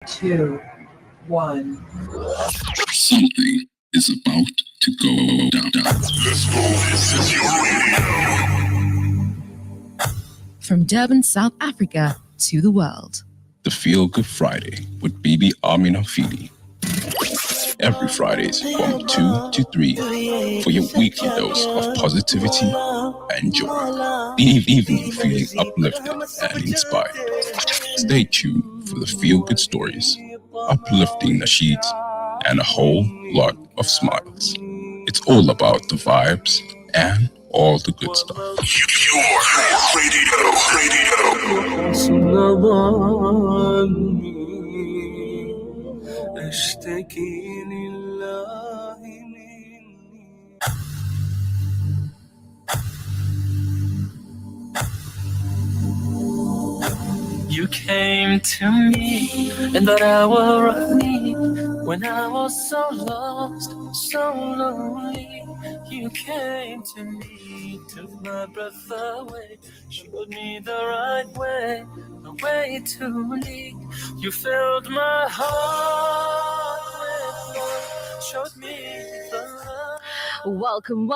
two, one. Something is about to go down. Let's go. This is your radio. From Durban, South Africa to the world. The Feel Good Friday with Bibi, Amina, Phili. Every Fridays from 2 to 3 for your weekly dose of positivity and joy. Leaving you feeling uplifted and inspired. Stay tuned for the Feel Good stories, uplifting nasheeds, and a whole lot of smiles. It's all about the vibes and all the good stuff. You came to me in that hour of need when I was so lost, so lonely. You came to me, took my breath away, showed me the right way, the way to lead. You filled my heart with love, showed me the love. Welcome,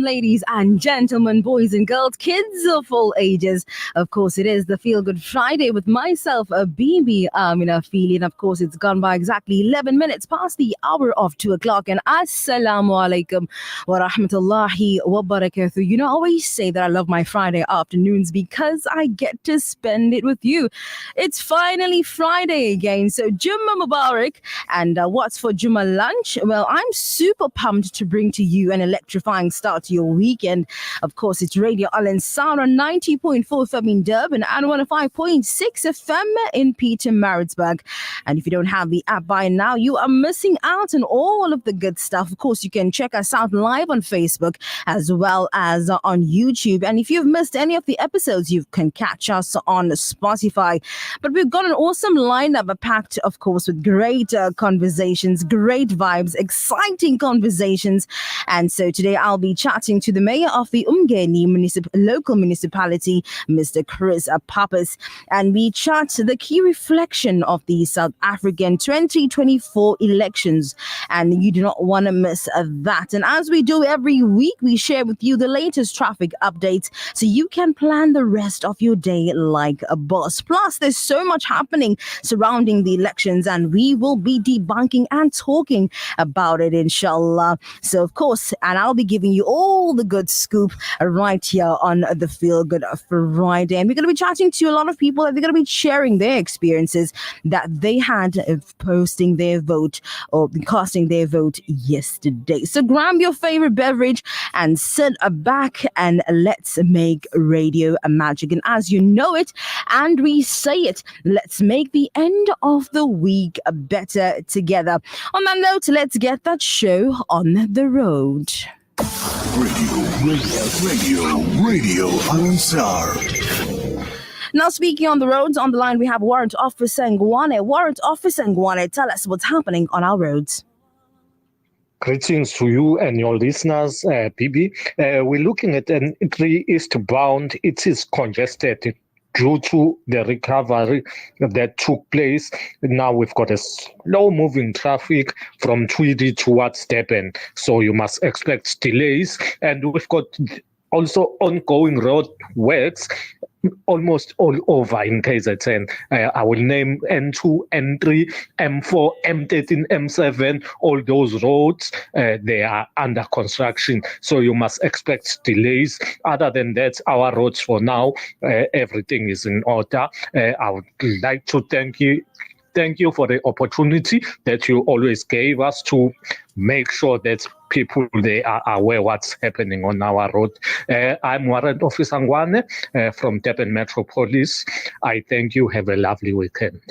ladies and gentlemen, boys and girls, kids of all ages. Of course, it is the Feel Good Friday with myself, Bibi, Amina, Phili, and of course, it's gone by exactly 11 minutes past the hour of 2 o'clock. And assalamu alaikum wa rahmatullahi wa barakatuh. You know, I always say that I love my Friday afternoons because I get to spend it with you. It's finally Friday again, so Jumma Mubarak. And what's for Jumma lunch? Well, I'm super pumped to bring to you an electrifying start to your weekend. Of course, it's Radio Al Ansar on 90.4 FM in Durban and 105.6 FM in Pietermaritzburg. And if you don't have the app by now, you are missing out on all of the good stuff. Of course, you can check us out live on Facebook as well as on YouTube. And if you've missed any of the episodes, you can catch us on Spotify. But we've got an awesome lineup packed, of course, with great conversations, great vibes, exciting conversations. And so today I'll be chatting to the mayor of the Umngeni Local Municipality, Mr. Chris Pappas, and we chat the key reflection of the South African 2024 elections. And you do not want to miss that. And as we do every week, we share with you the latest traffic updates so you can plan the rest of your day like a boss. Plus, there's so much happening surrounding the elections, and we will be debunking and talking about it, inshallah. So, of course, and I'll be giving you all the good scoop right here on the Feel Good Friday. And we're going to be chatting to a lot of people, and they're going to be sharing their experiences that they had of posting their vote or casting their vote yesterday. So grab your favorite beverage and sit back and let's make radio a magic. And as you know it, and we say it, let's make the end of the week better together. On that note, let's get that show on the road. Radio Ansar. Now, speaking on the roads, on the line we have Warrant Officer Ngwane. Warrant Officer Ngwane, tell us what's happening on our roads. Greetings to you and your listeners, Bibi. We're looking at an entry eastbound. It is congested due to the recovery that took place. Now we've got a slow-moving traffic from Tweedy towards Durban, so you must expect delays. And we've got also ongoing road works almost all over in KZN. I will name N2, N3, M4, M13, M7, all those roads, they are under construction. So you must expect delays. Other than that, our roads for now, everything is in order. I would like to thank you for the opportunity that you always gave us to make sure that people, they are aware what's happening on our road. I'm Warrant Officer Ngwane from Durban Metro Police. I thank you. Have a lovely weekend.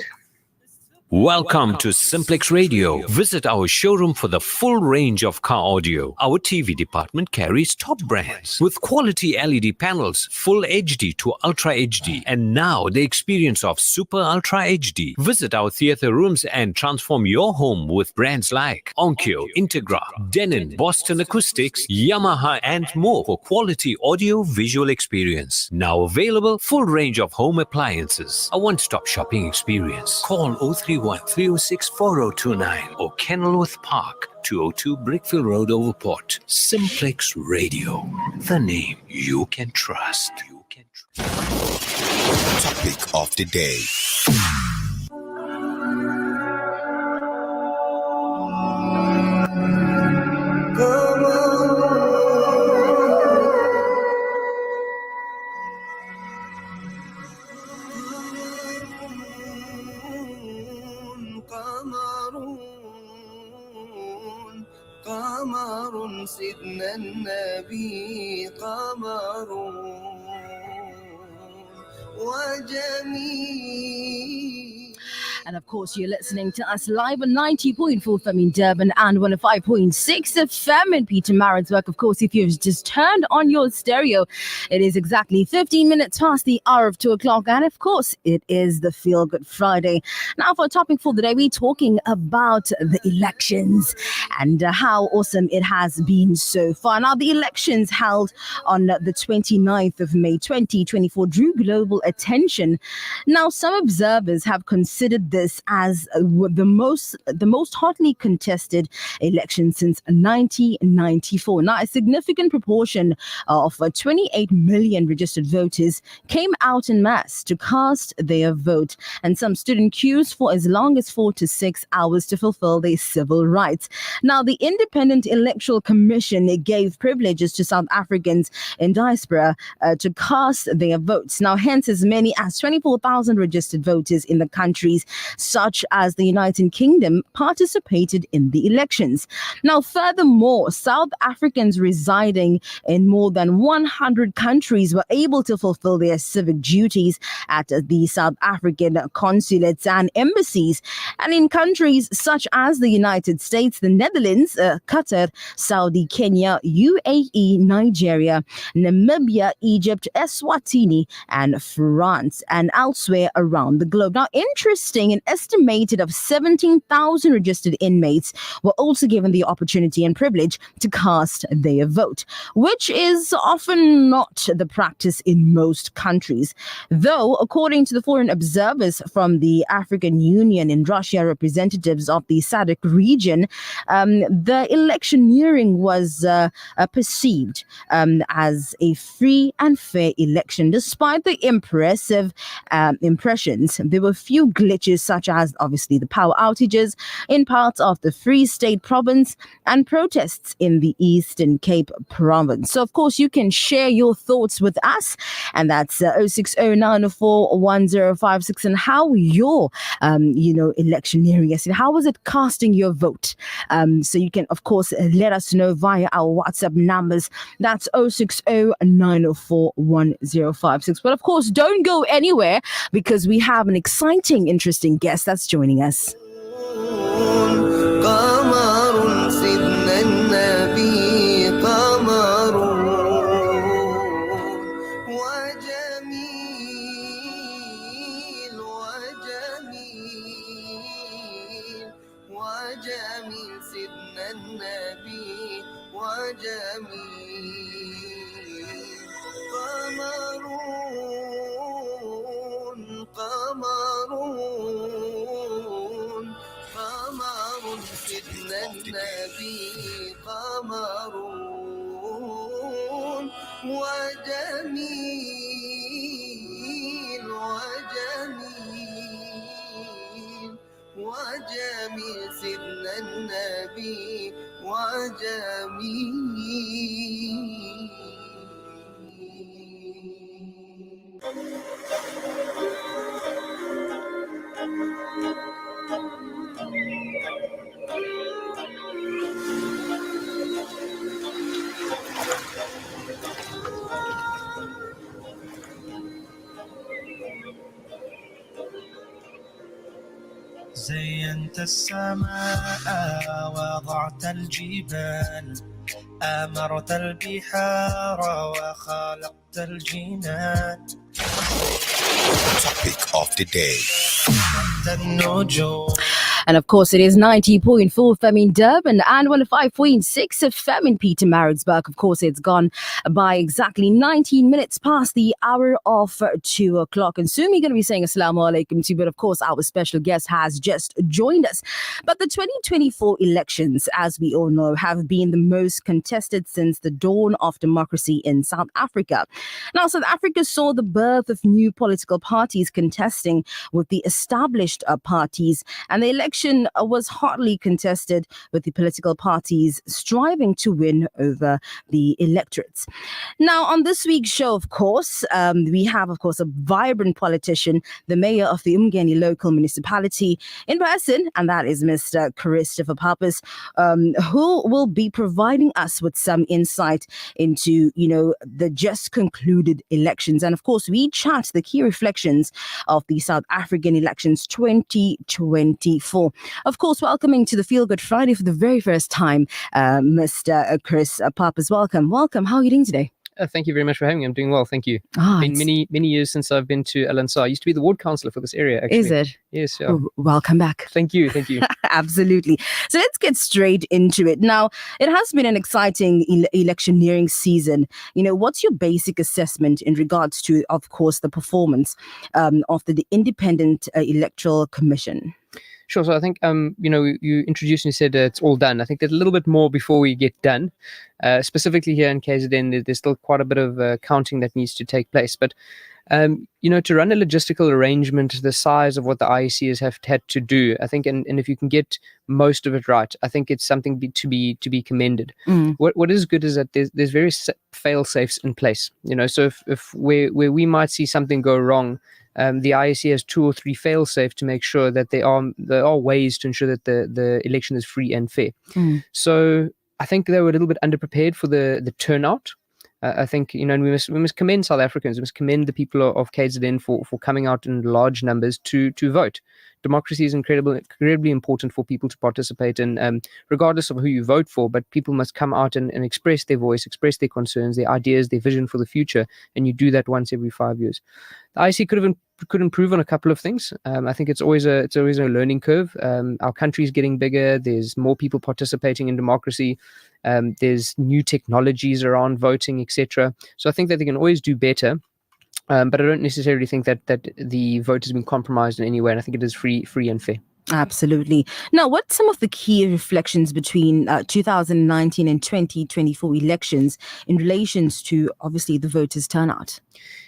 Welcome to Simplex Radio. Visit our showroom for the full range of car audio. Our TV department carries top brands with quality LED panels, full HD to Ultra HD, and now the experience of Super Ultra HD. Visit our theater rooms and transform your home with brands like Onkyo, Integra, Denon, Boston Acoustics, Yamaha, and more for quality audio visual experience. Now available, full range of home appliances. A one-stop shopping experience. Call 031 031 306 4029 or Kenilworth Park, 202 Brickfield Road, Overport. Simplex Radio, the name you can trust. Topic of the day. قمر سيدنا النبي قمر وجميل. And of course, you're listening to us live on 90.4 FM in Durban and 105.6 FM in Peter Maritzburg. Of course, if you've just turned on your stereo, it is exactly 15 minutes past the hour of 2 o'clock. And of course, it is the Feel Good Friday. Now, for a topic for the day, we're talking about the elections and how awesome it has been so far. Now, the elections held on the 29th of May 2024 drew global attention. Now, some observers have considered this as the most hotly contested election since 1994. Now, a significant proportion of 28 million registered voters came out en masse to cast their vote, and some stood in queues for as long as 4 to 6 hours to fulfill their civil rights. Now, the Independent Electoral Commission gave privileges to South Africans in diaspora to cast their votes. Now, hence, as many as 24,000 registered voters in the countries such as the United Kingdom participated in the elections. Now, furthermore, South Africans residing in more than 100 countries were able to fulfill their civic duties at the South African consulates and embassies. And in countries such as the United States, the Netherlands, Qatar, Saudi, Kenya, UAE, Nigeria, Namibia, Egypt, Eswatini, and France, and elsewhere around the globe. Now, interesting, an estimated of 17,000 registered inmates were also given the opportunity and privilege to cast their vote, which is often not the practice in most countries. Though, according to the foreign observers from the African Union and Russia, representatives of the SADC region, the electioneering was perceived as a free and fair election. Despite the impressive impressions, there were few glitches, such as obviously the power outages in parts of the Free State province and protests in the Eastern Cape province. So, of course, you can share your thoughts with us, and that's 060941056, and how your electioneering yesterday, how was it casting your vote? So you can, of course, let us know via our WhatsApp numbers. That's 060941056. But of course, don't go anywhere, because we have an exciting, interesting guest that's joining us. وجميل سيدنا النبي زينت السماء وضعت الجبال أمرت البحار وخلقت الجنان. Topic of the day. النجوم And of course, it is 90.4 FM in Durban and 105.6 FM in Pietermaritzburg. Of course, it's gone by exactly 19 minutes past the hour of 2 o'clock. And soon we're going to be saying Assalamu alaikum to you, but of course, our special guest has just joined us. But the 2024 elections, as we all know, have been the most contested since the dawn of democracy in South Africa. Now, South Africa saw the birth of new political parties contesting with the established parties, and the election was hotly contested with the political parties striving to win over the electorates. Now, on this week's show, of course, we have, of course, a vibrant politician, the mayor of the Umngeni Local Municipality in person, and that is Mr. Christopher Pappas, who will be providing us with some insight into, the just concluded elections. And of course, we chat the key reflections of the South African elections 2024. Of course, welcoming to the Feel Good Friday for the very first time, Mr. Chris Pappas. Welcome. How are you doing today? Thank you very much for having me. I'm doing well, thank you. It's been many years since I've been to Alansar. I used to be the ward councillor for this area, actually. Is it? Yes. Yeah. Welcome back. Thank you. Absolutely. So let's get straight into it. Now, it has been an exciting electioneering season. What's your basic assessment in regards to, of course, the performance of the Independent Electoral Commission? Sure. So I think, you introduced and you said it's all done. I think there's a little bit more before we get done. Specifically here in KZN, there's still quite a bit of counting that needs to take place. But, to run a logistical arrangement the size of what the IEC have had to do, I think, and if you can get most of it right, I think it's something to be commended. What is good is that there's various fail safes in place. So if where we might see something go wrong, the IEC has 2 or 3 fail safe to make sure that there are ways to ensure that the election is free and fair. So I think they were a little bit underprepared for the turnout. I think, and we must commend South Africans. We must commend the people of KZN for coming out in large numbers to vote. Democracy is incredibly important for people to participate in, regardless of who you vote for. But people must come out and express their voice, express their concerns, their ideas, their vision for the future. And you do that once every 5 years. The IEC could improve on a couple of things. I think it's always a learning curve. Our country is getting bigger. There's more people participating in democracy. There's new technologies around voting, etc. So I think that they can always do better. But I don't necessarily think that the vote has been compromised in any way. And I think it is free and fair. Absolutely. Now, what's some of the key reflections between 2019 and 2024 elections in relations to, obviously, the voters' turnout?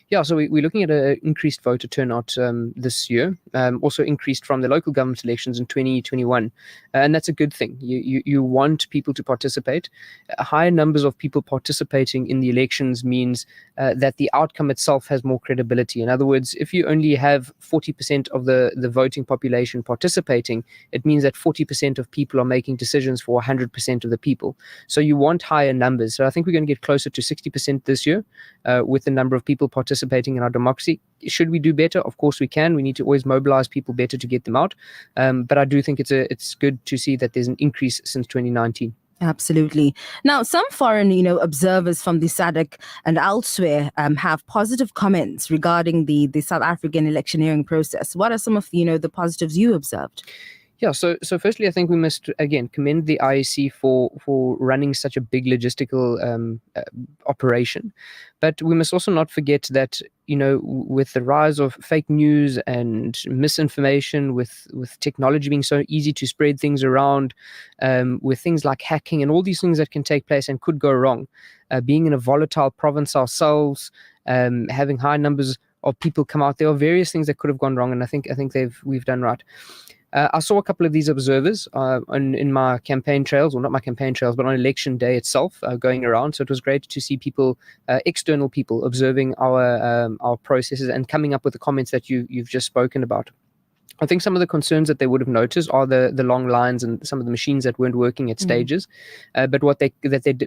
Yeah, so we're looking at an increased voter turnout this year, also increased from the local government elections in 2021. And that's a good thing. You want people to participate. Higher numbers of people participating in the elections means that the outcome itself has more credibility. In other words, if you only have 40% of the voting population participating, it means that 40% of people are making decisions for 100% of the people. So you want higher numbers. So I think we're going to get closer to 60% this year with the number of people participating in our democracy. Should we do better? Of course we can. We need to always mobilize people better to get them out. But I do think it's good to see that there's an increase since 2019. Absolutely. Now, some foreign, observers from the SADC and elsewhere have positive comments regarding the South African electioneering process. What are some of, the positives you observed? Yeah, so firstly, I think we must, again, commend the IEC for running such a big logistical operation. But we must also not forget that, with the rise of fake news and misinformation, with technology being so easy to spread things around, with things like hacking and all these things that can take place and could go wrong, being in a volatile province ourselves, having high numbers of people come out, there are various things that could have gone wrong, and I think we've done right. I saw a couple of these observers in my campaign trails, or not my campaign trails, but on election day itself, going around. So it was great to see people, external people, observing our processes and coming up with the comments that you've just spoken about. I think some of the concerns that they would have noticed are the long lines and some of the machines that weren't working at stages. But what they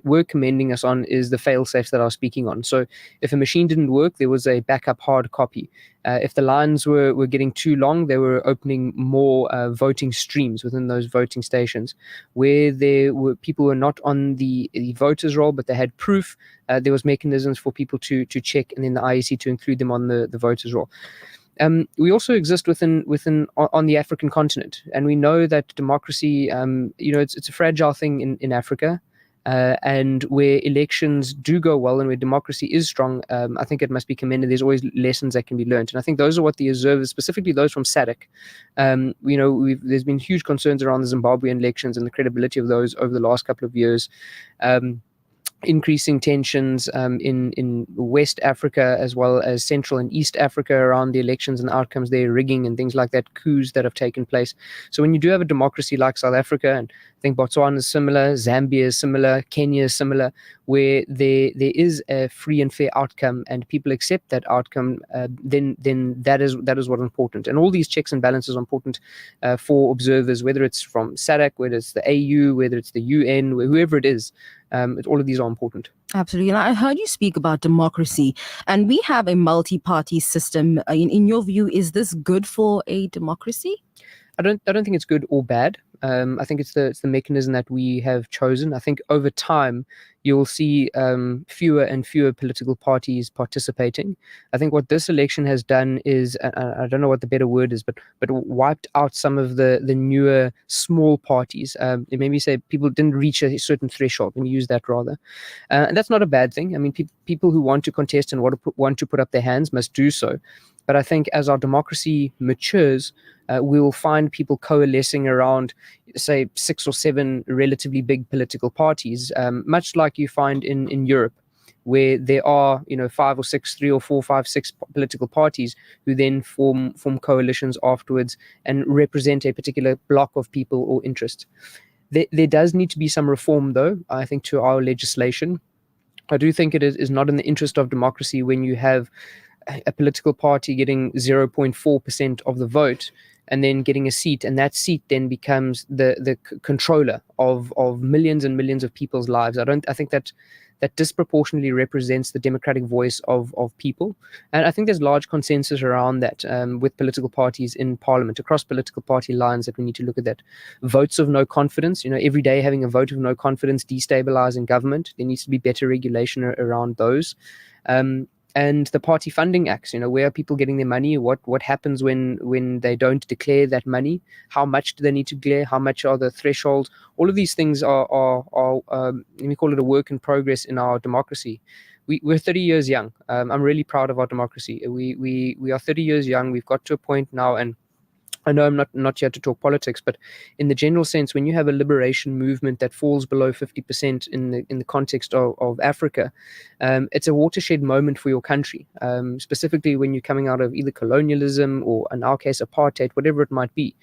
were commending us on is the fail safes that I was speaking on. So if a machine didn't work, there was a backup hard copy. If the lines were getting too long, they were opening more voting streams within those voting stations. Where there were people who were not on the voters roll, but they had proof, there was mechanisms for people to check, and then the IEC to include them on the voters roll. We also exist on the African continent, and we know that democracy, it's a fragile thing in Africa. And where elections do go well and where democracy is strong, I think it must be commended. There's always lessons that can be learned. And I think those are what the observers, specifically those from SADC, there's been huge concerns around the Zimbabwean elections and the credibility of those over the last couple of years. Increasing tensions in West Africa as well as Central and East Africa around the elections and outcomes there, rigging and things like that, coups that have taken place. So when you do have a democracy like South Africa, and I think Botswana is similar, Zambia is similar, Kenya is similar, where there is a free and fair outcome and people accept that outcome, then that is what is important. And all these checks and balances are important for observers, whether it's from SADC, whether it's the AU, whether it's the UN, whoever it is. All of these are important. Absolutely. And I heard you speak about democracy, and we have a multi-party system. In your view, is this good for a democracy? I don't think it's good or bad. I think it's the mechanism that we have chosen. I think over time you'll see fewer and fewer political parties participating. I think what this election has done is, I don't know what the better word is, but wiped out some of the newer small parties. It made me say people didn't reach a certain threshold, and use that rather. And that's not a bad thing. I mean, people who want to contest and want to put up their hands must do so. But I think as our democracy matures, we will find people coalescing around, say, 6 or 7 relatively big political parties, much like you find in Europe, where there are 5 or 6, 3 or 4, 5, 6 political parties who then form coalitions afterwards and represent a particular block of people or interests. There does need to be some reform, though, I think, to our legislation. I do think it is not in the interest of democracy when you have a political party getting 0.4% of the vote and then getting a seat, and that seat then becomes the controller of millions and millions of people's lives. I think that disproportionately represents the democratic voice of people. And I think there's large consensus around that with political parties in parliament, across political party lines, that we need to look at that. Votes of no confidence, every day having a vote of no confidence, destabilizing government. There needs to be better regulation around those. And the party funding acts, where are people getting their money? What happens when they don't declare that money? How much do they need to declare? How much are the thresholds? All of these things are let me call it a work in progress in our democracy. We're 30 years young. I'm really proud of our democracy. We are 30 years young. We've got to a point now, and I know I'm not here to talk politics, but in the general sense, when you have a liberation movement that falls below 50% in the context of Africa, it's a watershed moment for your country, specifically when you're coming out of either colonialism or, in our case, apartheid, whatever it might be.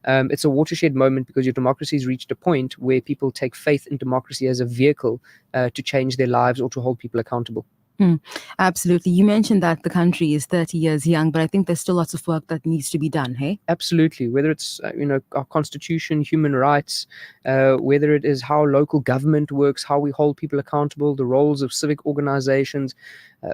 It's a watershed moment because your democracy has reached a point where people take faith in democracy as a vehicle to change their lives or to hold people accountable. Absolutely. You mentioned that the country is 30 years young, but I think there's still lots of work that needs to be done, hey? Absolutely. Whether it's, our constitution, human rights, whether it is how local government works, how we hold people accountable, the roles of civic organizations,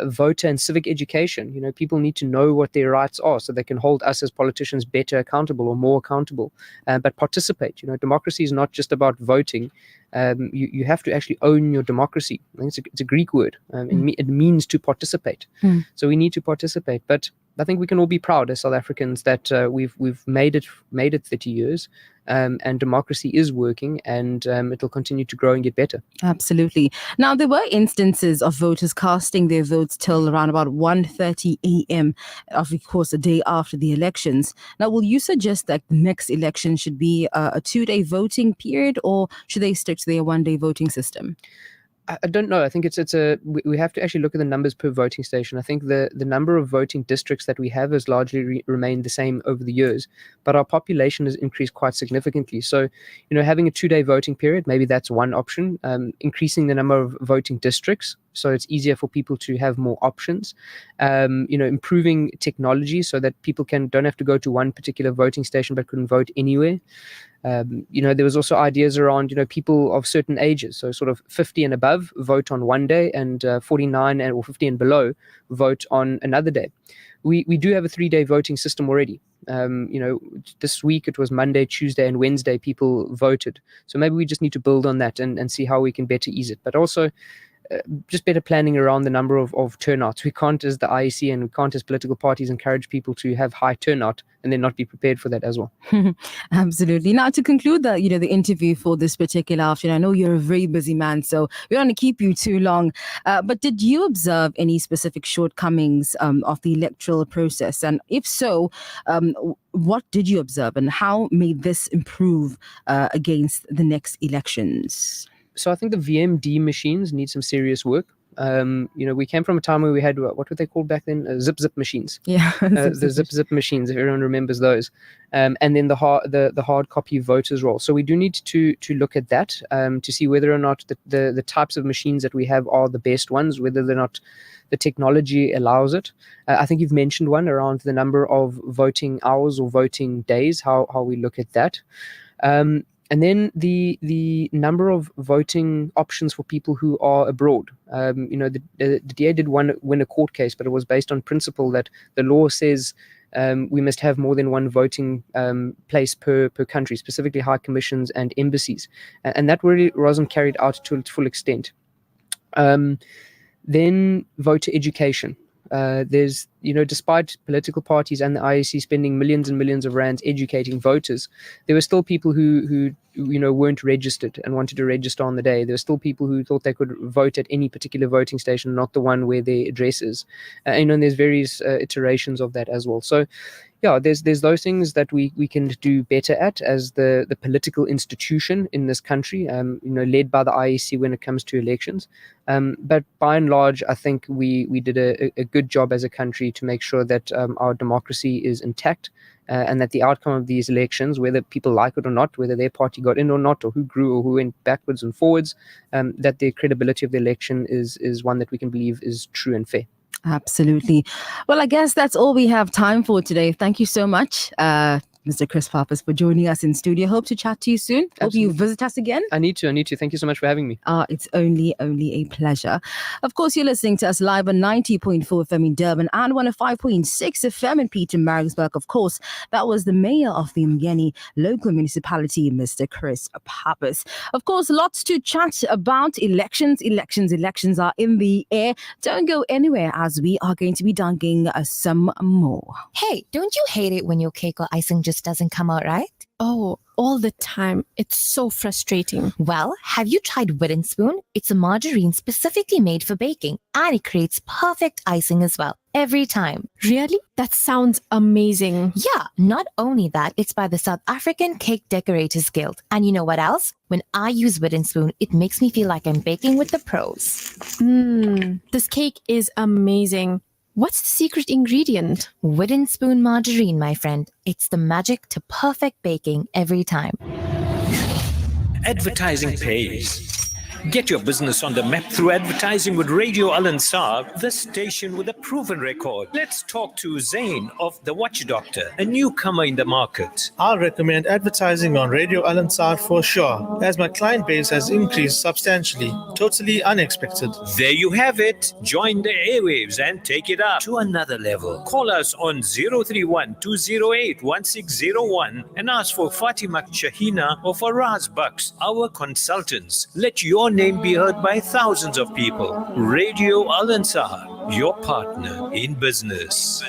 voter and civic education. People need to know what their rights are so they can hold us as politicians better accountable or more accountable, but participate. Democracy is not just about voting. You have to actually own your democracy. I think it's a Greek word. It means to participate. So we need to participate. But I think we can all be proud as South Africans that we've made it 30 years, and democracy is working, and it'll continue to grow and get better. Absolutely. Now, there were instances of voters casting their votes till around about 1:30 a.m., of course, a day after the elections. Now, will you suggest that the next election should be a 2-day voting period, or should they stick to their 1-day voting system? I don't know. I think we have to actually look at the numbers per voting station. I think the number of voting districts that we have has largely remained the same over the years, but our population has increased quite significantly. So, having a 2-day voting period, maybe that's one option. Increasing the number of voting districts, so it's easier for people to have more options. Improving technology so that people don't have to go to one particular voting station but can vote anywhere. There was also ideas around, people of certain ages, so sort of 50 and above vote on one day, and 49 or 50 and below vote on another day. We do have a 3-day voting system already. This week it was Monday, Tuesday, and Wednesday people voted. So maybe we just need to build on that and see how we can better ease it. But also, just better planning around the number of turnouts. We can't, as the IEC, and we can't as political parties, encourage people to have high turnout and then not be prepared for that as well. Absolutely. Now, to conclude the interview for this particular afternoon, I know you're a very busy man, so we don't want to keep you too long. But did you observe any specific shortcomings of the electoral process? And if so, what did you observe, and how may this improve against the next elections? So I think the VMD machines need some serious work. We came from a time where we had what were they called back then? Zip machines. Yeah, the zip machines, if everyone remembers those. And then the hard copy voters roll. So we do need to look at that to see whether or not the types of machines that we have are the best ones, whether or not the technology allows it. I think you've mentioned one around the number of voting hours or voting days, how we look at that. And then the number of voting options for people who are abroad. The DA did win a court case, but it was based on principle that the law says we must have more than one voting place per country, specifically high commissions and embassies. And that really wasn't carried out to its full extent. Then voter education. There's, despite political parties and the IEC spending millions and millions of rands educating voters, there were still people who weren't registered and wanted to register on the day. There were still people who thought they could vote at any particular voting station, not the one where their address is. And there's various iterations of that as well. So, yeah, there's those things that we can do better at as the political institution in this country, led by the IEC when it comes to elections. But by and large, I think we did a good job as a country to make sure that our democracy is intact and that the outcome of these elections, whether people like it or not, whether their party got in or not, or who grew or who went backwards and forwards, that the credibility of the election is one that we can believe is true and fair. Absolutely. Well, I guess that's all we have time for today. Thank you so much, Mr. Chris Pappas, for joining us in studio. Hope to chat to you soon. Hope you visit us again. I need to. Thank you so much for having me. It's only a pleasure. Of course, you're listening to us live on 90.4 FM in Durban and 105.6 FM in Pietermaritzburg. Of course, that was the mayor of the Umngeni Local Municipality, Mr. Chris Pappas. Of course, lots to chat about. Elections are in the air. Don't go anywhere, as we are going to be dunking some more. Hey, don't you hate it when your cake or icing just doesn't come out right? Oh, all the time. It's so frustrating. Well, have you tried Wooden Spoon? It's a margarine specifically made for baking, and it creates perfect icing as well, every time. Really? That sounds amazing. Yeah, not only that, it's by the South African Cake Decorators Guild. And you know what else? When I use Wooden Spoon, it makes me feel like I'm baking with the pros. This cake is amazing. What's the secret ingredient? Wooden Spoon margarine, my friend. It's the magic to perfect baking every time. Advertising pays. Get your business on the map through advertising with Radio Al Ansar, the station with a proven record. Let's talk to Zain of The Watch Doctor, a newcomer in the market. I'll recommend advertising on Radio Al Ansar for sure, as my client base has increased substantially. Totally unexpected. There you have it. Join the airwaves and take it up to another level. Call us on 031-208-1601 and ask for Fatima Shahina or Faraz Bucks, our consultants. Let your name be heard by thousands of people. Radio Al Ansar, your partner in business.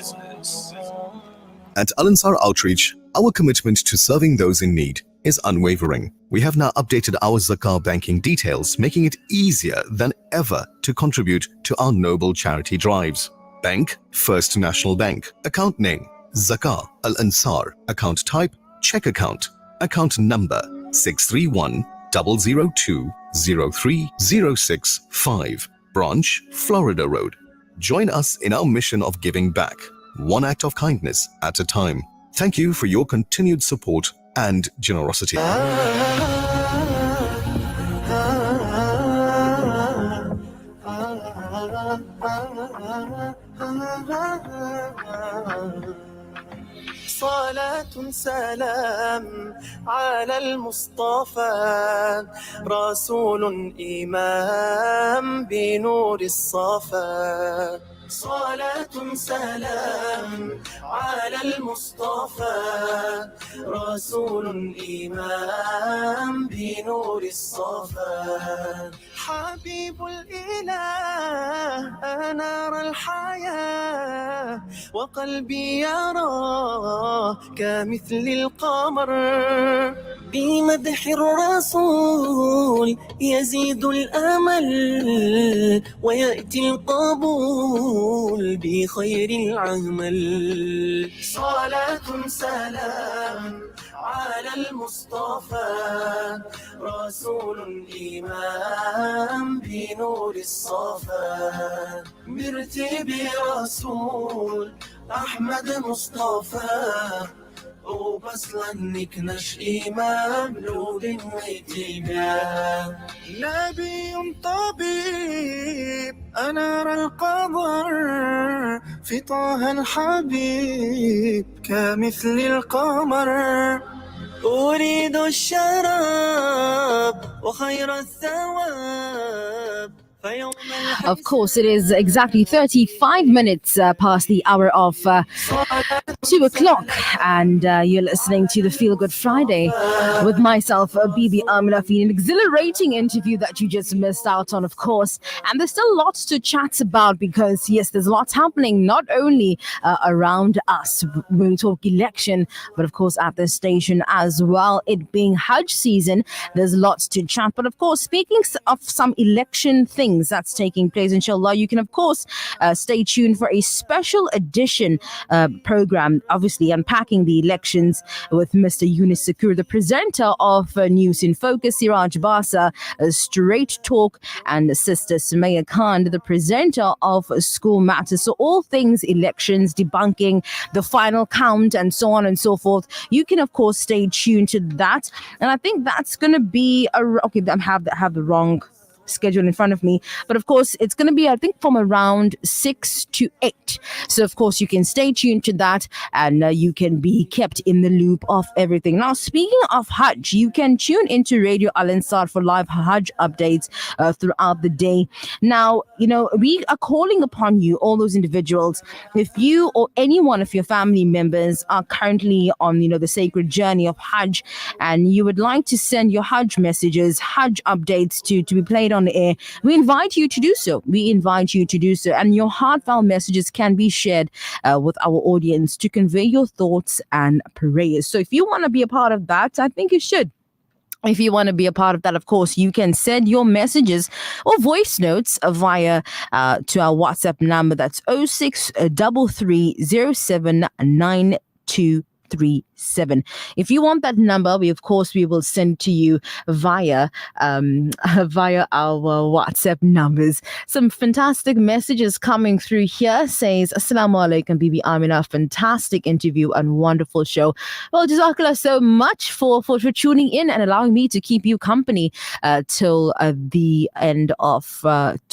At Al Ansar Outreach, our commitment to serving those in need is unwavering. We have now updated our Zakah banking details, making it easier than ever to contribute to our noble charity drives. Bank, First National Bank. Account name, Zakah Al Ansar. Account type, check account. Account number, 631-002-03065. Branch, Florida Road. Join us in our mission of giving back, one act of kindness at a time. Thank you for your continued support and generosity. صلاة سلام على المصطفى رسول إمام بنور الصفا صلاة سلام على المصطفى رسول إمام بنور الصفا حبيب حبيب الإله أنار الحياة وقلبي يراه كمثل القمر بمدح الرسول يزيد الأمل ويأتي القبول بخير العمل صلاة سلام على المصطفى رسول إمام بنور الصفا مرتبي رسول أحمد مصطفى وبصلا نكنش إمام لود واتباع نبي طبيب أنار القمر في طه الحبيب كمثل القمر أريد الشراب وخير الثواب Of course, it is exactly 35 minutes past the hour of 2 o'clock, and you're listening to the Feel Good Friday with myself, Bibi, Amina, Phili. An exhilarating interview that you just missed out on, of course. And there's still lots to chat about because, yes, there's lots happening not only around us when we talk election, but of course at this station as well. It being Hajj season, there's lots to chat. But of course, speaking of some election things that's taking place, inshallah, you can of course stay tuned for a special edition program, obviously unpacking the elections with Mr. Yunus Sakur, the presenter of News in Focus, Siraj Basa, Straight Talk, and Sister Sumaya Khan, the presenter of School Matters. So all things elections, debunking the final count, and so on and so forth. You can of course stay tuned to that, and I think that's going to be okay. I have the wrong schedule in front of me, but of course it's going to be, I think, from around 6 to 8. So of course you can stay tuned to that, and you can be kept in the loop of everything. Now, speaking of Hajj, you can tune into Radio Al Ansar for live Hajj updates throughout the day. Now, you know, we are calling upon you, all those individuals, if you or any one of your family members are currently on, you know, the sacred journey of Hajj, and you would like to send your Hajj messages, Hajj updates to be played on the air, we invite you to do so. And your heartfelt messages can be shared with our audience to convey your thoughts and prayers. So if you want to be a part of that, I think you should. If you want to be a part of that, of course, you can send your messages or voice notes via to our WhatsApp number. That's 0633079237. If you want that number, we will send to you via our WhatsApp numbers. Some fantastic messages coming through here. Says, Assalamu alaikum, Bibi Amina. Fantastic interview and wonderful show. Well, Jazakallah so much for tuning in and allowing me to keep you company till the end of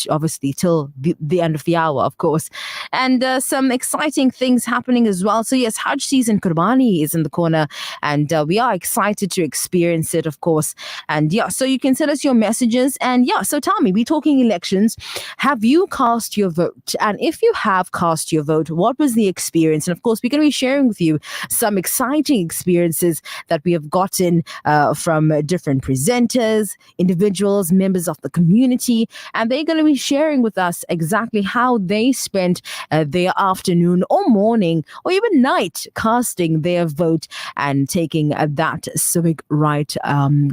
obviously till the end of the hour, of course. And some exciting things happening as well. So yes, Hajj season, Qurbani is in the corner, and we are excited to experience it, of course. And yeah, so you can send us your messages. And yeah, so tell me, we're talking elections. Have you cast your vote? And if you have cast your vote, what was the experience? And of course, we're going to be sharing with you some exciting experiences that we have gotten from different presenters, individuals, members of the community, and they're going to be sharing with us exactly how they spent their afternoon or morning or even night casting their vote and taking that civic right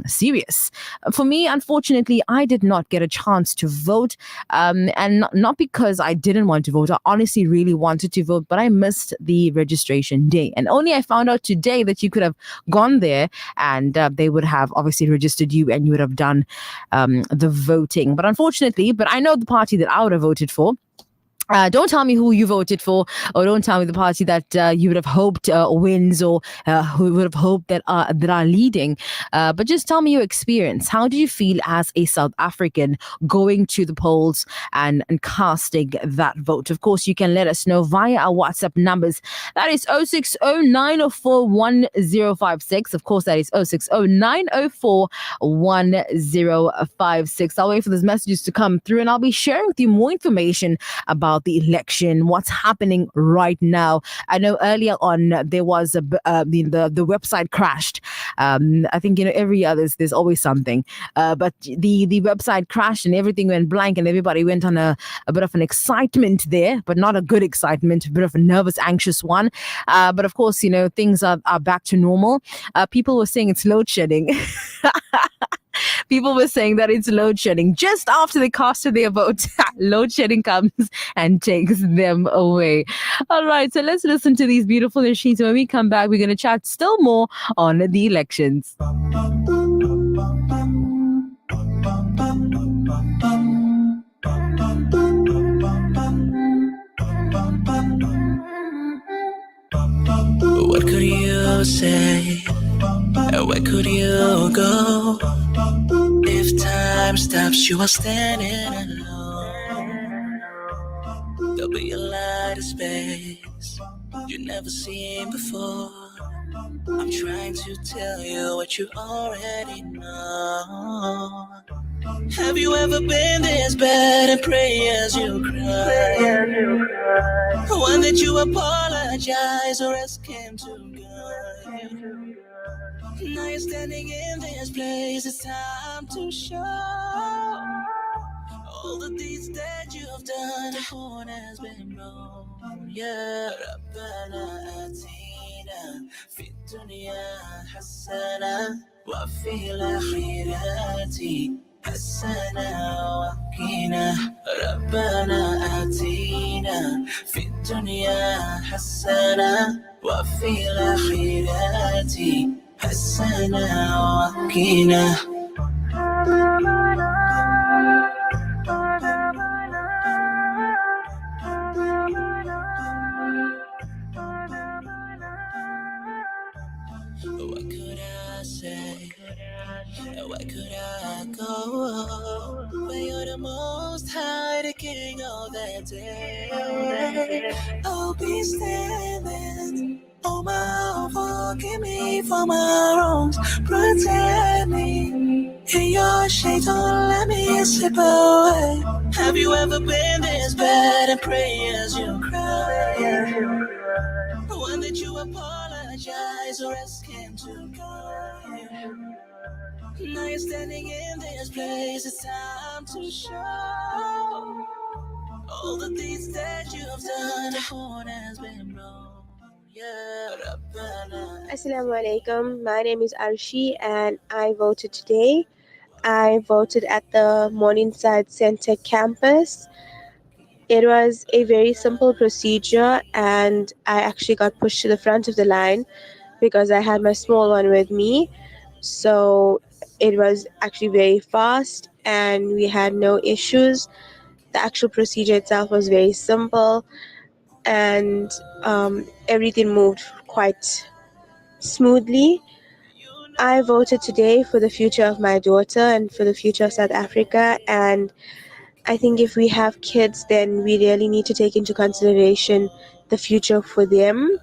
serious. For me, unfortunately, I did not get a chance to vote, and not because I didn't want to vote. I honestly really wanted to vote, but I missed the registration day, and only I found out today that you could have gone there and they would have obviously registered you and you would have done the voting. But unfortunately, I know the party that I would have voted for. Don't tell me who you voted for, or don't tell me the party that you would have hoped wins, or who would have hoped that are leading. But just tell me your experience. How do you feel as a South African going to the polls and casting that vote? Of course, you can let us know via our WhatsApp numbers. That is 060-904-1056. Of course, that is 060-904-1056. I'll wait for those messages to come through, and I'll be sharing with you more information about about the election, what's happening right now. I know earlier on there was the website crashed. I think every year there's always something, but the website crashed and everything went blank and everybody went on a bit of an excitement there, but not a good excitement, a bit of a nervous, anxious one. But of course, things are back to normal. People were saying it's load shedding. People were saying that it's load shedding. Just after they casted their vote, load shedding comes and takes them away. All right, so let's listen to these beautiful nasheeds. When we come back, we're going to chat still more on the elections. What could you say? Where could you go? If time stops, you are standing alone. There'll be a light of space you never seen before. I'm trying to tell you what you already know. Have you ever been this bad and pray as you cry? One that you apologize or ask him to guide. Now you're standing in this place, it's time to show all the deeds that you've done. The horn has been blown. Yeah, Rabbana Atina fi dunya hasana wa fil akhirati hasana wa qina. Rabbana Atina fi dunya hasana wa fil akhirati hasana wa qina. What could I say? Where could I go? Where you're the most high, the king of that day. I'll be standing. Oh my, forgive me for my wrongs. Protect me. In your shade, don't let me slip away. Have you ever been this bad and pray as you cry? One that you apologize or ask him to guide. Now you're standing in this place, it's time to show all the things that you've done. The horn has been blown. Assalamu alaikum. My name is Arshi and I voted today. I voted at the Morningside Center campus. It was a very simple procedure and I actually got pushed to the front of the line because I had my small one with me. So it was actually very fast and we had no issues. The actual procedure itself was very simple and everything moved quite smoothly. I voted today for the future of my daughter and for the future of South Africa, and I think if we have kids, then we really need to take into consideration the future for them.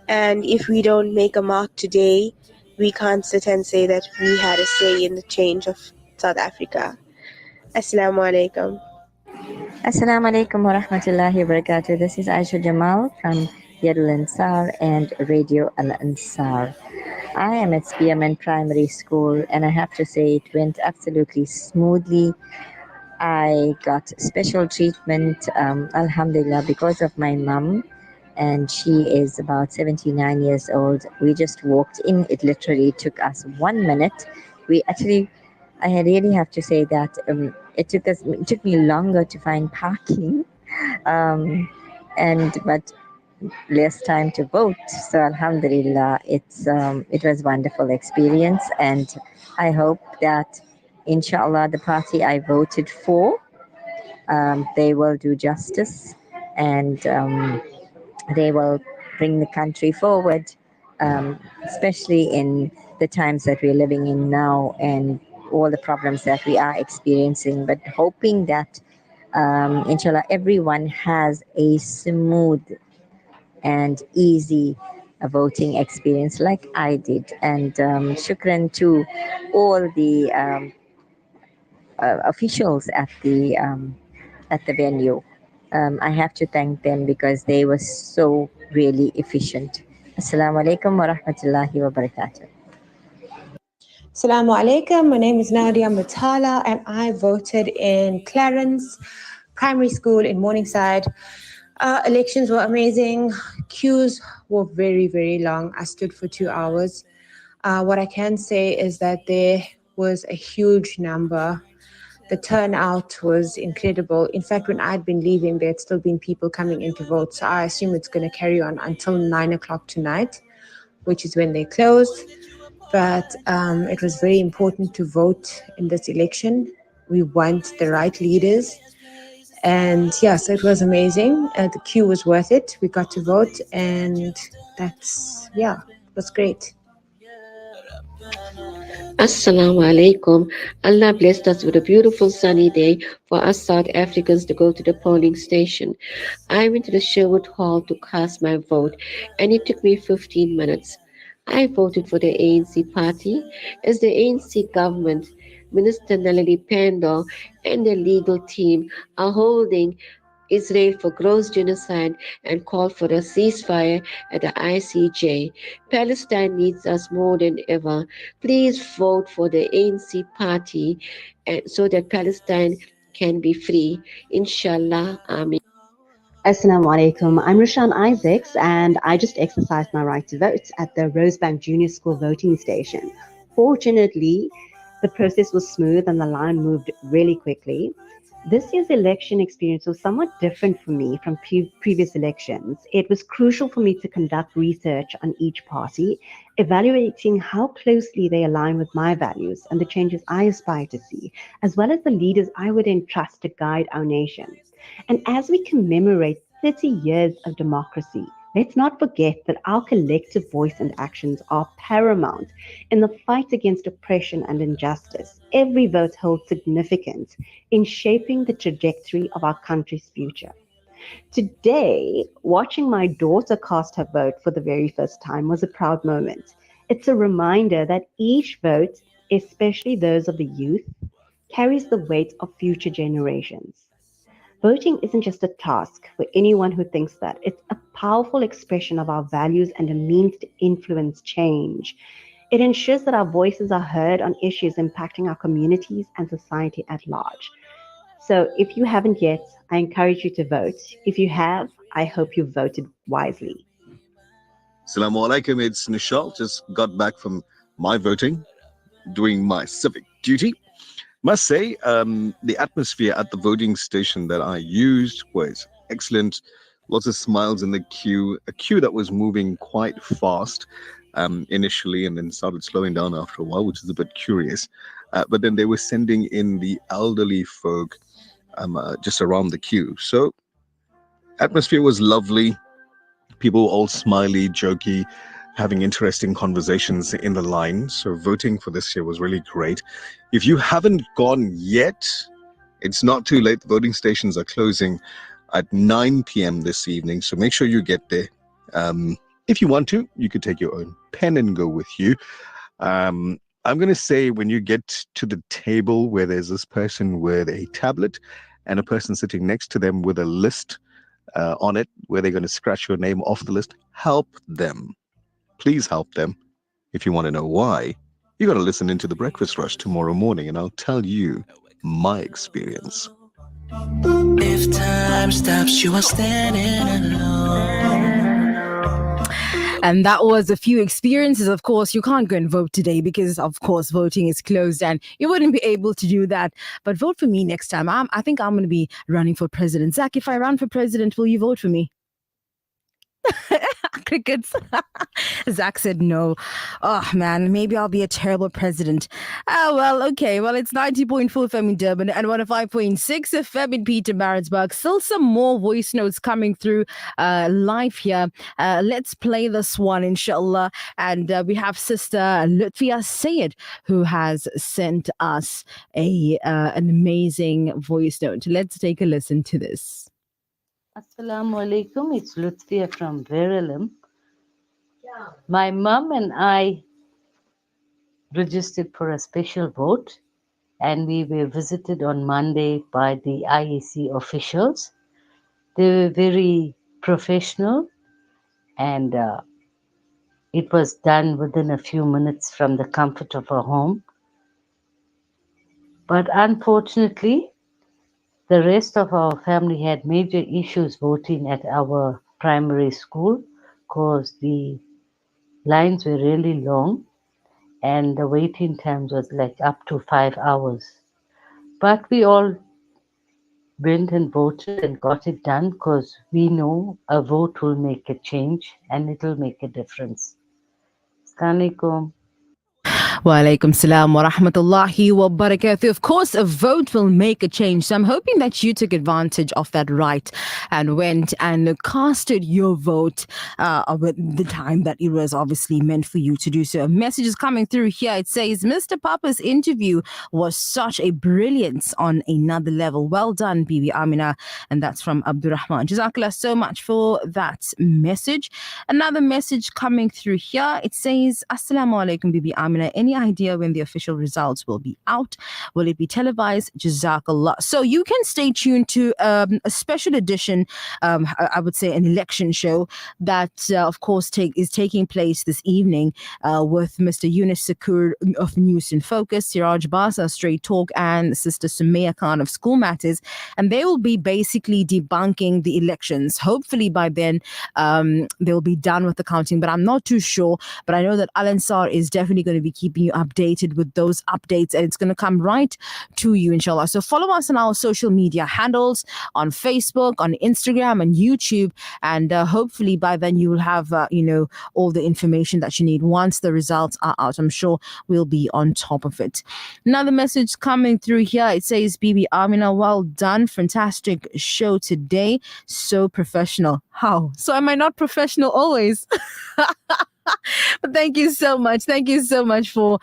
And if we don't make a mark today, we can't sit and say that we had a say in the change of South Africa. Assalamu alaikum. Assalamu alaikum wa rahmatullahi wa barakatuh. This is Aisha Jamal from Yadul Ansar and Radio Al Ansar. I am at Spearman Primary School and I have to say it went absolutely smoothly. I got special treatment, alhamdulillah, because of my mum, and she is about 79 years old. We just walked in. It literally took us 1 minute. I really have to say that it took me longer to find parking, but less time to vote. So alhamdulillah, it was wonderful experience, and I hope that inshallah the party I voted for, they will do justice and they will bring the country forward, especially in the times that we're living in now and all the problems that we are experiencing, but hoping that inshallah everyone has a smooth and easy voting experience like I did. And shukran to all the officials at the venue. I have to thank them because they were so really efficient. Assalamu alaikum wa rahmatullahi wa barakatuh. Assalamu alaikum. My name is Nadia Matala and I voted in Clarence Primary School in Morningside. Elections were amazing. Queues were very, very long. I stood for 2 hours. What I can say is that there was a huge number. The turnout was incredible. In fact, when I'd been leaving, there had still been people coming in to vote. So I assume it's going to carry on until 9 o'clock tonight, which is when they close. But it was very important to vote in this election. We want the right leaders. And yeah, so it was amazing. The queue was worth it. We got to vote and it was great. Assalamu alaikum. Allah blessed us with a beautiful sunny day for us South Africans to go to the polling station. I went to the Sherwood Hall to cast my vote and it took me 15 minutes. I voted for the ANC party as the ANC government, Minister Naledi Pandor and their legal team are holding Israel for gross genocide and called for a ceasefire at the ICJ. Palestine needs us more than ever. Please vote for the ANC party so that Palestine can be free. Inshallah. Amen. Assalamu alaikum. I'm Rashan Isaacs and I just exercised my right to vote at the Rosebank Junior School voting station. Fortunately, the process was smooth and the line moved really quickly. This year's election experience was somewhat different for me from previous elections. It was crucial for me to conduct research on each party, evaluating how closely they align with my values and the changes I aspire to see, as well as the leaders I would entrust to guide our nation. And as we commemorate 30 years of democracy, let's not forget that our collective voice and actions are paramount in the fight against oppression and injustice. Every vote holds significance in shaping the trajectory of our country's future. Today, watching my daughter cast her vote for the very first time was a proud moment. It's a reminder that each vote, especially those of the youth, carries the weight of future generations. Voting isn't just a task for anyone who thinks that. It's a powerful expression of our values and a means to influence change. It ensures that our voices are heard on issues impacting our communities and society at large. So if you haven't yet, I encourage you to vote. If you have, I hope you voted wisely. Assalamu alaikum, it's Nishal. Just got back from my voting, doing my civic duty. Must say, the atmosphere at the voting station that I used was excellent. Lots of smiles in the queue, a queue that was moving quite fast initially and then started slowing down after a while, which is a bit curious. But then they were sending in the elderly folk just around the queue. So atmosphere was lovely. People were all smiley, jokey, having interesting conversations in the line. So voting for this year was really great. If you haven't gone yet, it's not too late. The voting stations are closing at 9 p.m. this evening. So make sure you get there. If you want to, you could take your own pen and go with you. I'm going to say when you get to the table where there's this person with a tablet and a person sitting next to them with a list on it, where they're going to scratch your name off the list, help them. Please help them. If you want to know why, you got to listen into The Breakfast Rush tomorrow morning and I'll tell you my experience. If time stops, you are standing alone. And that was a few experiences. Of course, you can't go and vote today because, of course, voting is closed and you wouldn't be able to do that. But vote for me next time. I think I'm going to be running for president. Zach, if I run for president, will you vote for me? Crickets. Zach said no. Oh man, maybe I'll be a terrible president. Oh well, okay. Well, it's 90.4 FM in Durban and 105.6 FM in Pietermaritzburg. Still some more voice notes coming through live here. Let's play this one, inshallah. And we have Sister Lutfia Sayed, who has sent us an amazing voice note. Let's take a listen to this. Assalamu alaikum, it's Lutfia from Verulam. My mum and I registered for a special vote and we were visited on Monday by the IEC officials. They were very professional, and it was done within a few minutes from the comfort of her home. But unfortunately, the rest of our family had major issues voting at our primary school because the lines were really long and the waiting times was like up to 5 hours. But we all went and voted and got it done because we know a vote will make a change and it'll make a difference. Assalamualaikum. Wa alaikum salam wa rahmatullahi wa barakatuh. Of course, a vote will make a change. So I'm hoping that you took advantage of that right and went and casted your vote with the time that it was obviously meant for you to do so. A message is coming through here. It says, Mr. Pappas' interview was such a brilliance on another level. Well done, Bibi Amina. And that's from Abdurrahman. Jazakallah so much for that message. Another message coming through here. It says, Assalamu alaikum, Bibi Amina. Any idea when the official results will be out? Will it be televised? Jazakallah. So you can stay tuned to a special edition, I would say an election show that, of course, is taking place this evening with Mr. Yunus Sakur of News in Focus, Siraj Basa, Straight Talk, and Sister Sumaya Khan of School Matters. And they will be basically debunking the elections. Hopefully by then they'll be done with the counting, but I'm not too sure. But I know that Al Ansar is definitely going to be keeping you updated with those updates, and it's going to come right to you, inshallah. So follow us on our social media handles on Facebook, on Instagram, and YouTube, and hopefully by then you will have all the information that you need once the results are out. I'm sure we'll be on top of it. Another message coming through here. It says, Bibi Amina, well done, fantastic show today, so professional. How? So am I not professional always? But thank you so much. Thank you so much for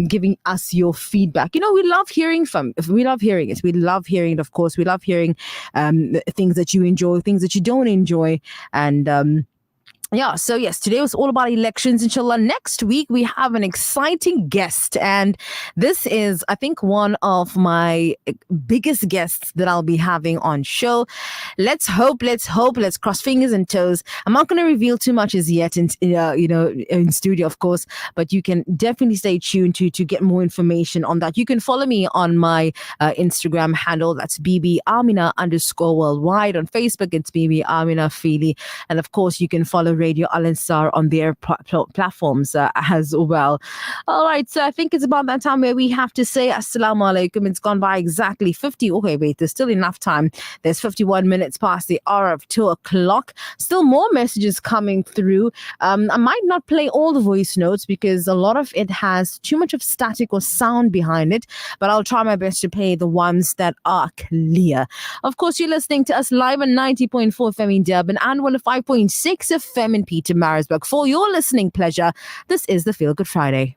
giving us your feedback. We love hearing it. We love hearing it, of course. We love hearing things that you enjoy, things that you don't enjoy. And yeah, so yes, today was all about elections, inshallah. Next week, we have an exciting guest. And this is, I think, one of my biggest guests that I'll be having on show. Let's hope, let's cross fingers and toes. I'm not going to reveal too much as yet, in studio, of course, but you can definitely stay tuned to get more information on that. You can follow me on my Instagram handle. That's Bibi Amina _worldwide. On Facebook, it's Bibi Amina Phili. And of course, you can follow Radio Al Ansar on their platforms as well. All right, so I think it's about that time where we have to say Assalamu alaikum. It's gone by exactly 50. Okay, wait, there's still enough time. There's 51 minutes past the hour of 2 o'clock. Still more messages coming through. I might not play all the voice notes because a lot of it has too much of static or sound behind it, but I'll try my best to play the ones that are clear. Of course, you're listening to us live on 90.4 FM in Durban and 105.6 FM in Peter Marisburg. For your listening pleasure, this is the Feel Good Friday.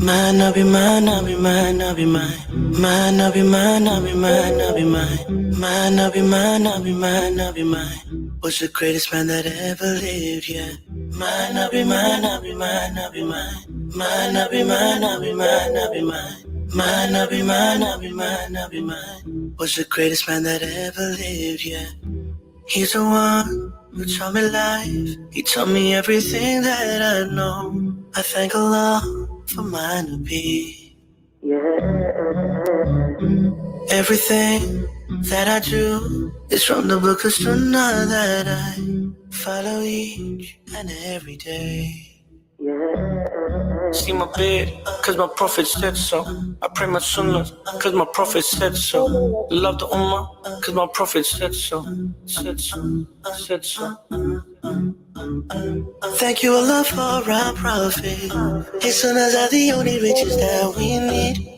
Mine, I'll be mine, I'll be mine, I'll be mine. Mine, I'll be mine, I'll be mine, I'll be mine. Mine, I'll be mine, I'll be mine, I'll be mine. Was the greatest man that ever lived, yeah. Mine, I'll be mine, I'll be mine, I'll be mine. Mine, I'll be mine, I'll be mine, I'll be mine. Mine, I'll be mine, I'll be mine, I'll be mine. Was the greatest man that ever lived, yeah. He's the one who taught me life. He taught me everything that I know. I thank Allah for my Nabi. Everything that I do is from the book of Sunnah that I follow each and every day. See my bed, cause my prophet said so. I pray my sunnah, cause my prophet said so. Love the ummah, cause my prophet said so. Said so, said so. Thank you Allah for our prophet. His sunnahs are the only riches that we need.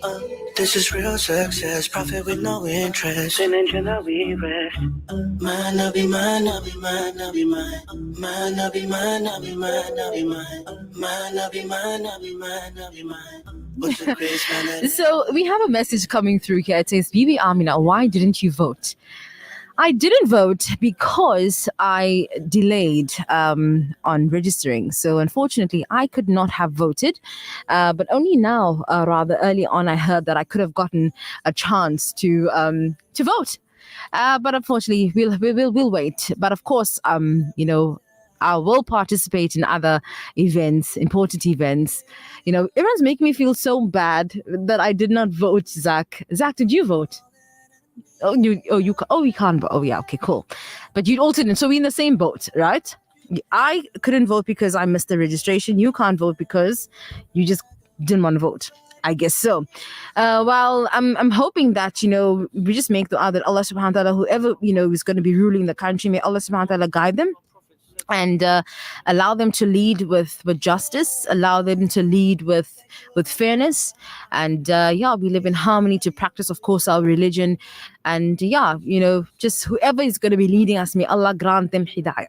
This is real success, profit with no interest. In Jannah we rest. Mine, I'll be mine, I'll be mine, I'll be mine. Mine, I'll be mine, I'll be mine, I'll be mine. Mine, I'll be mine, I'll be mine, I'll be mine. So we have a message coming through here. It says, Bibi Amina, why didn't you vote? I didn't vote because I delayed on registering. So unfortunately, I could not have voted. But only now, rather early on, I heard that I could have gotten a chance to vote. But unfortunately, we'll wait. But of course, I will participate in other events, important events. Everyone's making me feel so bad that I did not vote, Zach. Zach, did you vote? We can't vote. Oh, yeah, okay, cool. But you also didn't. So we're in the same boat, right? I couldn't vote because I missed the registration. You can't vote because you just didn't want to vote. I guess so. Well, I'm hoping that, we just make dua that Allah subhanahu wa ta'ala, whoever, is going to be ruling the country, may Allah subhanahu wa ta'ala guide them and allow them to lead with justice, allow them to lead with fairness. And we live in harmony to practice, of course, our religion. And just whoever is going to be leading us, may Allah grant them hidayah.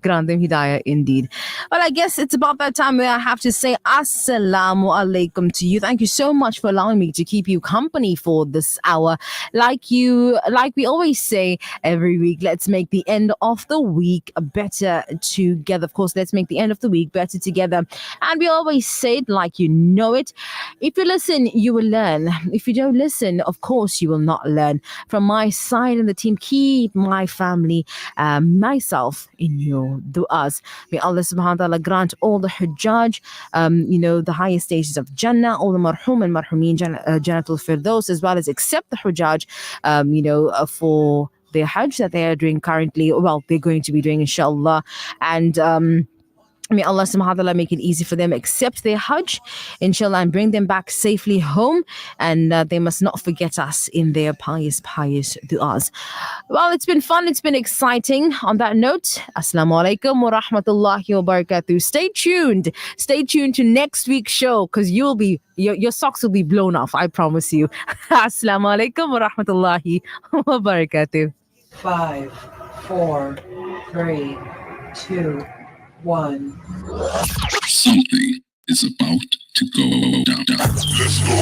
Grant them hidayah indeed. Well, I guess it's about that time where I have to say assalamu alaikum to you. Thank you so much for allowing me to keep you company for this hour. Like we always say every week, let's make the end of the week better together. Of course, let's make the end of the week better together. And we always say it like you know it. If you listen, you will learn. If you don't listen, of course, you will not learn. From my side and the team, keep my family, myself in your du'as. May Allah subhanahu wa ta'ala grant all the hujjaj, the highest stages of Jannah, all the marhum and marhumeen, Jannatul Firdaus, as well as accept the hujjaj, for their hajj that they are doing currently. Well, they're going to be doing, inshallah. And may Allah subhanahu wa ta'ala make it easy for them, accept their hajj, inshallah, and bring them back safely home. And they must not forget us in their pious du'as. Well, it's been fun. It's been exciting. On that note, assalamu alaikum wa rahmatullahi wa barakatuh. Stay tuned. Stay tuned to next week's show because your socks will be blown off. I promise you. Assalamu alaikum wa rahmatullahi wa barakatuh. 5, 4, 3, 2, 1. Something is about to go down. Let's go.